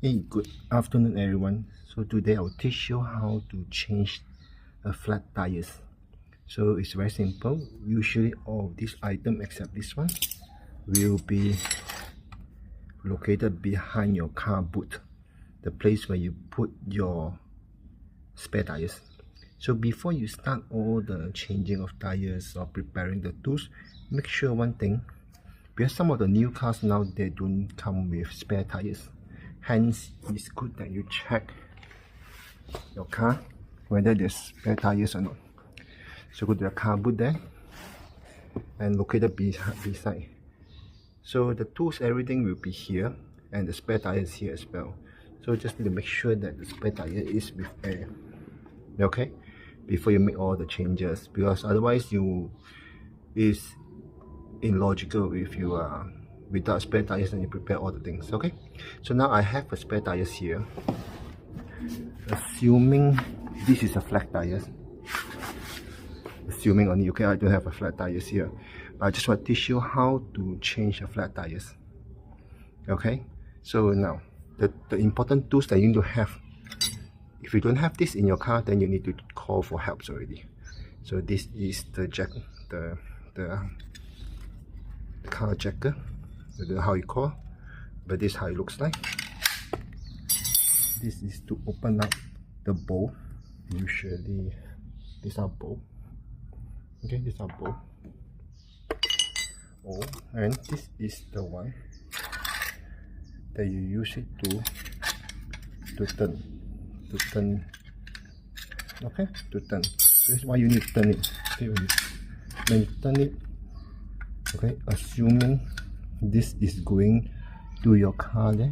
Hey, good afternoon everyone. So today I'll teach you how to change a flat tires. So it's very simple. Usually all of these items except this one will be located behind your car boot, the place where you put your spare tires. So before you start all the changing of tires or preparing the tools, make sure one thing, because some of the new cars now they don't come with spare tires. Hence, it's good that you check your car whether there's spare tires or not. So go to the car boot there and located beside. So the tools, everything will be here, and the spare tire is here as well. So just need to make sure that the spare tire is with air. Okay, before you make all the changes, because otherwise it's illogical if you are without spare tires and you prepare all the things. Okay, so now I have a spare tires here. Assuming this is a flat tires, assuming only, okay, I don't have a flat tires here, but I just want to teach you how to change a flat tires. Okay, so now the important tools that you need to have. If you don't have this in your car, then you need to call for help already. So this is the jack, the car jacker. I don't know how you call, but this is how it looks like. This is to open up the bowl. Usually these are bowl. Okay, these are bowl. Oh, and this is the one that you use it to turn. Okay, to turn. This is why you need to turn it. Okay, when you turn it, okay, assuming this is going to your car there,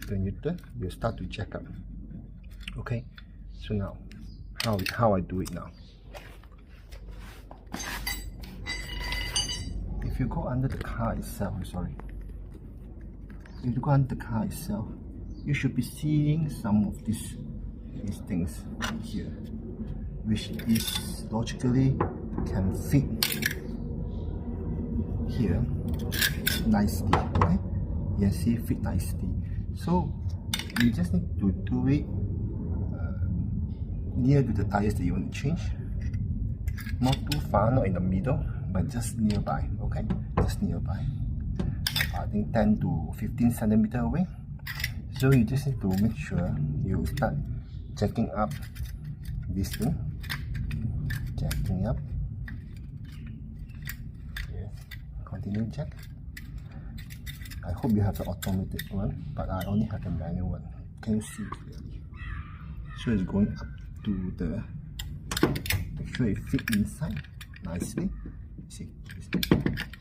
when you turn, you start to jack up. Okay, so now how I do it now. If you go under the car itself, if you go under the car itself, you should be seeing some of these things here, which is logically can fit here nicely. Okay, you can see fit nicely. So you just need to do it near to the tires that you want to change, not too far, not in the middle, but just nearby. Okay, just nearby. I think 10 to 15 centimeters away. So you just need to make sure you start jacking up this thing, jacking up. Yes, continue jack. I hope you have the automatic one, but I only have the manual one. Can you see clearly? So it's going up to the, make sure it fit inside nicely. See,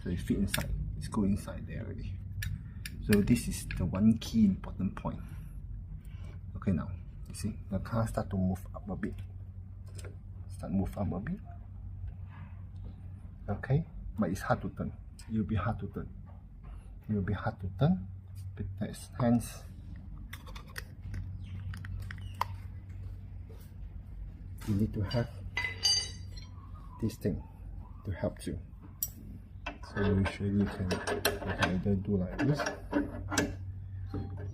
so it fit inside. It's going inside there already. So this is the one key important point. Okay, now you see the car start to move up a bit. Okay, but it's hard to turn. It will be hard to turn. Because hence you need to have this thing to help you. So usually you can either do like this,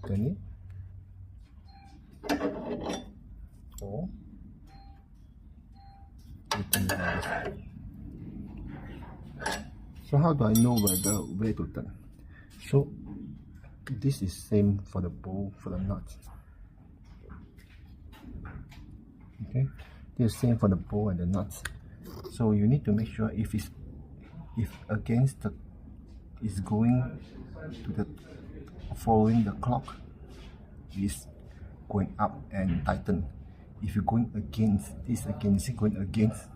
turn it, or you turn it like this. So how do I know where to turn? So this is same for the bowl, for the nuts. Okay, this is same for the bowl and the nuts. So you need to make sure if against the is going to the following the clock, is going up and tighten. If you're going against this, again, is it going against?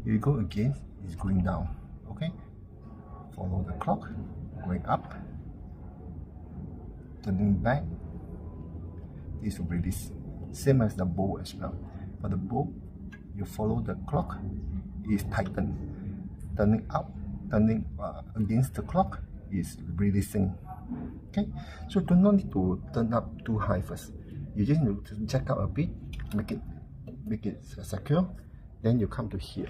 If you go against, it's going down. Okay, follow the clock, going up, turning back, this will release. Same as the bowl as well. For the bowl, you follow the clock, is tightened. Turning up, turning against the clock is releasing. Okay, so do not need to turn up too high first. You just need to jack up a bit, make it secure. Then you come to here.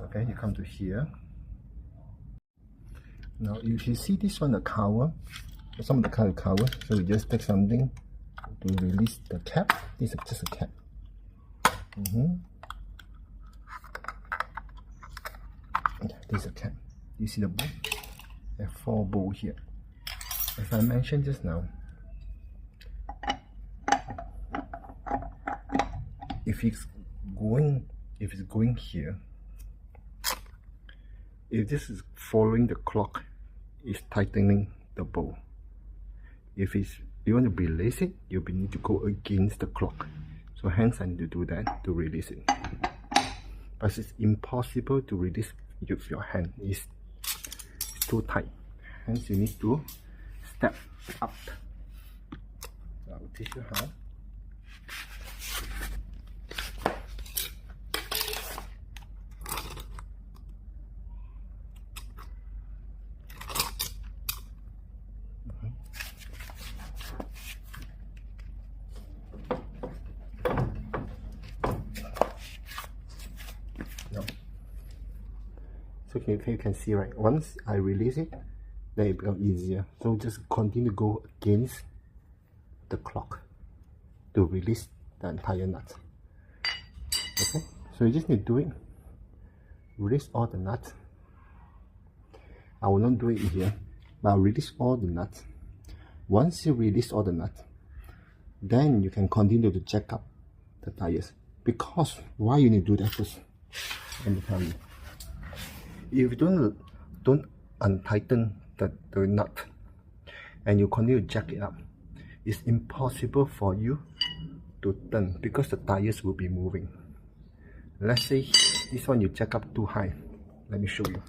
Okay, you come to here. Now if you see this one, the cover, some of the car will cover, so we just take something to release the cap. This is just a cap. This is a cap. You see the bolt? There are 4 bolts here. As I mentioned just now, if it's going here, if this is following the clock, it's tightening the bolt. If you want to release it, you need to go against the clock. So hence I need to do that to release it. But it's impossible to release with your hand. It's too tight. Hence you need to step up. I'll teach you how. So you can see, right, once I release it, then it becomes easier. So just continue to go against the clock to release the entire nut. Okay, so you just need to do it. Release all the nuts. I will not do it here, but I'll release all the nuts. Once you release all the nuts, then you can continue to jack up the tires. Because why you need to do that first? Let me tell you. If you don't untighten the nut and you continue to jack it up, it's impossible for you to turn because the tires will be moving. Let's say this one you jack up too high. Let me show you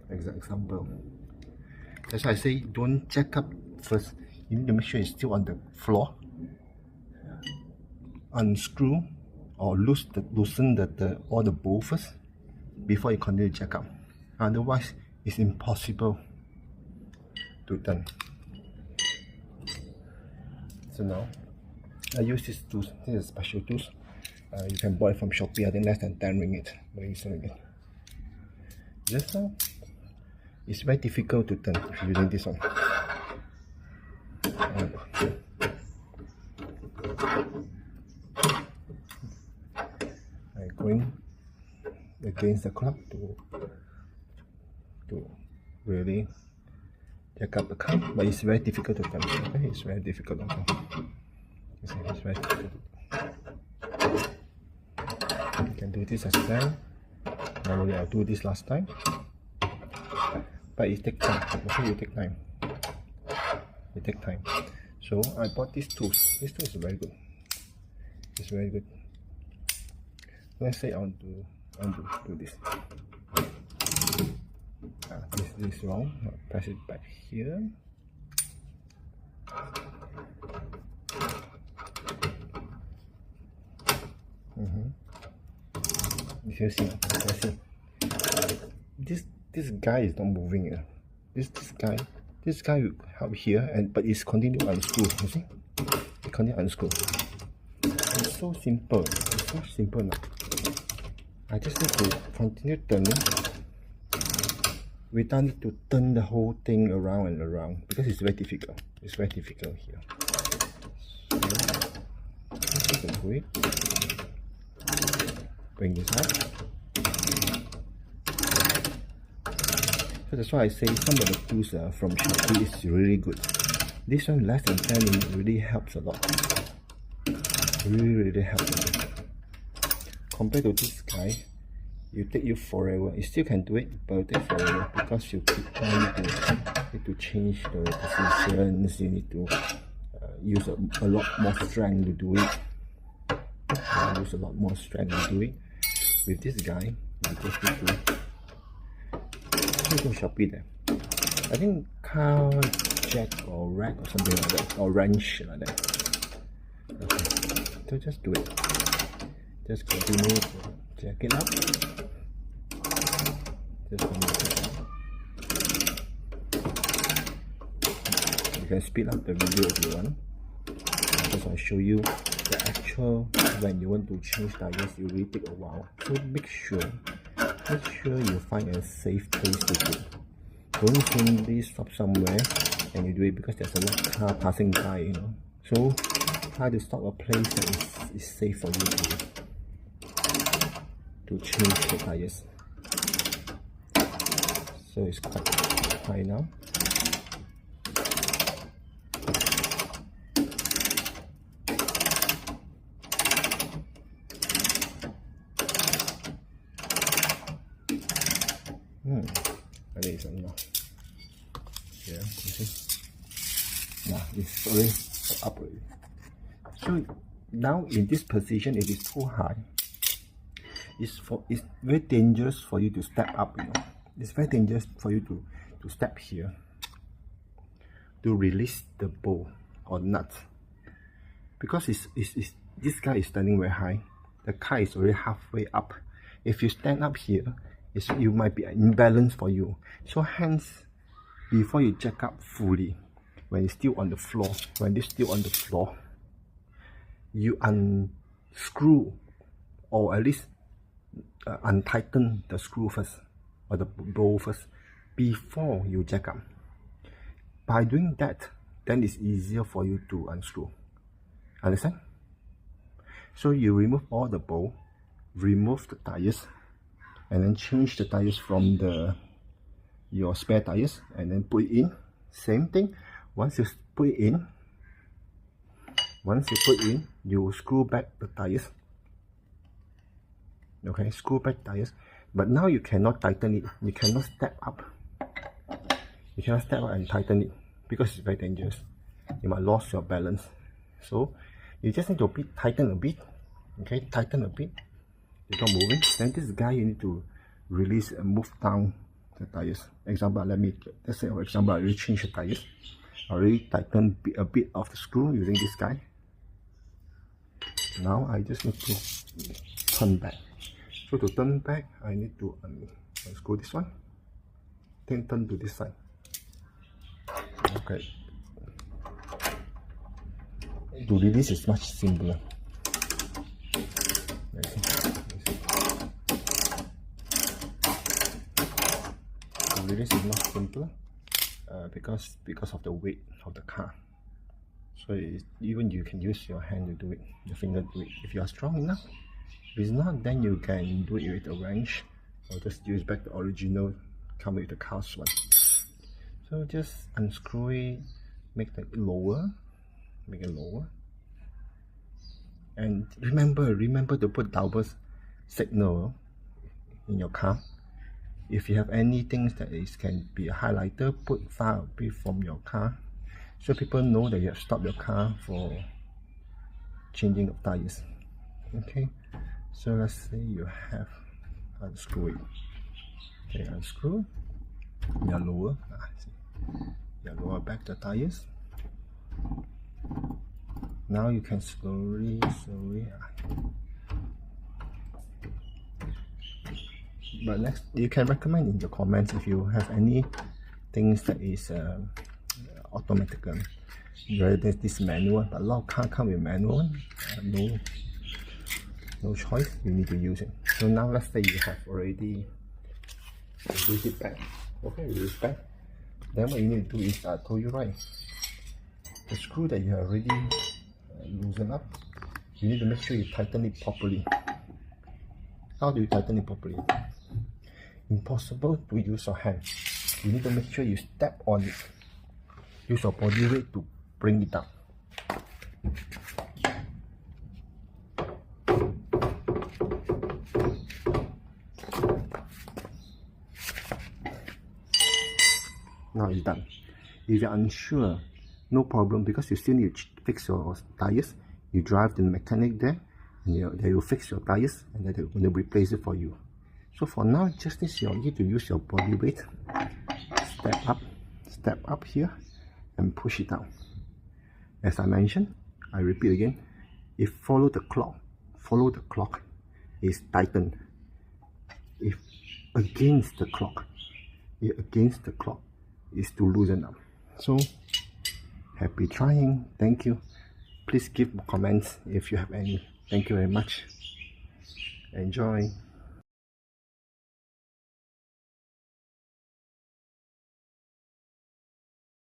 example. That's why I say don't jack up first. You need to make sure it's still on the floor. Unscrew or loosen all the bolts first before you continue to jack up. Otherwise, it's impossible to turn. So now, I use this tools. This is special tools. You can buy it from Shopee. I think less than 10 ringgit. Malaysian ringgit. Just now, it's very difficult to turn if you're using this one. I'm going against the clock to really jack up the car, but it's very difficult to turn. Okay, it's very difficult to turn. You see, it's very difficult. You can do this as well. Normally I'll do this last time, but it takes time. Okay, it takes time. It takes time. So I bought these tools. This tool is very good. It's very good. Let's say I want to do this. This is wrong. I'll press it back here. You see, this guy is not moving. This guy will help here, but it's continue to unscrew. You see, it continue to unscrew. It's so simple. It's so simple now. I just need to continue turning without need to turn the whole thing around and around because it's very difficult. It's very difficult here. So, you can do it. Bring this up. So that's why I say some of the tools from Shopee is really good. This one less than 10 minutes really helps a lot. Really helps a lot. Compared to this guy, it take you forever. You still can do it, but it take forever because you keep on need to change the positions. You need to use a lot more strength to do it. Use a lot more strength to do it. With this guy, you just need to Shopee there. I think car jack or rack or something like that, or wrench like that. Okay. So just do it. Just continue to jack it up. Just continue. You can speed up the video if you want. I just want to show you the actual when you want to change tires. You really take a while. So make sure you find a safe place to do. don't simply stop somewhere and you do it, because there's a lot of car passing by, you know. So try to stop a place that is safe for you to change the tires. So it's quite high now. I think it's enough. Yeah, you see. Now it's already up already. So now in this position, it is too high. It's very dangerous for you to step up. You know, it's very dangerous for you to step here to release the bolt or nut, because this guy is standing very high. The car is already halfway up. If you stand up here, you might be imbalanced for you. So hence, before you jack up fully, when it's still on the floor, you unscrew, or at least untighten the screw first, or the bolt first, before you jack up. By doing that, then it's easier for you to unscrew. Understand? So you remove all the bolt, remove the tires, and then change the tires from your spare tires, and then put it in. Same thing. Once you put it in, you screw back the tires. Okay, screw back tires. But now you cannot tighten it. You cannot step up. You cannot step up and tighten it, because it's very dangerous. You might lose your balance. So you just need to tighten a bit. Okay, tighten a bit. It's not moving. Then this guy, you need to release and move down the tires. Example, let's say for example, I already changed the tires. I already tightened a bit of the screw using this guy. Now I just need to turn back. So to turn back, I need to unscrew this one, then turn to this side. Okay. To release is much simpler. Release is much simpler because of the weight of the car. So even you can use your hand to do it, your finger do it if you are strong enough. If it's not, then you can do it with a wrench, or just use back the original come with the cast one. So just unscrew it, make it lower, and remember to put double signal in your car. If you have anything that can be a highlighter, put far away from your car, so people know that you have stopped your car for changing of tires. Okay, so let's say you have unscrew it. Okay, unscrew. You lower back the tires. Now you can slowly. But next, you can recommend in the comments if you have any things that is automatic, rather than this manual. But a lot of cars come with manual. No choice, you need to use it. So now let's say you have already released it back. Okay, release back. Then what you need to do is, I told you right, the screw that you have already loosened up, you need to make sure you tighten it properly. How do you tighten it properly? Impossible to use your hand. You need to make sure you step on it. Use your body weight to bring it down. Now it's done. If you're unsure, no problem, because you still need to fix your tires. You drive to the mechanic there, and they will fix your tires, and then they will replace it for you. So for now, just you need to use your body weight. Step up here, and push it down. As I mentioned, I repeat again, if follow the clock is tightened. If against the clock is to loosen up. So happy trying. Thank you. Please give comments if you have any. Thank you very much. Enjoy.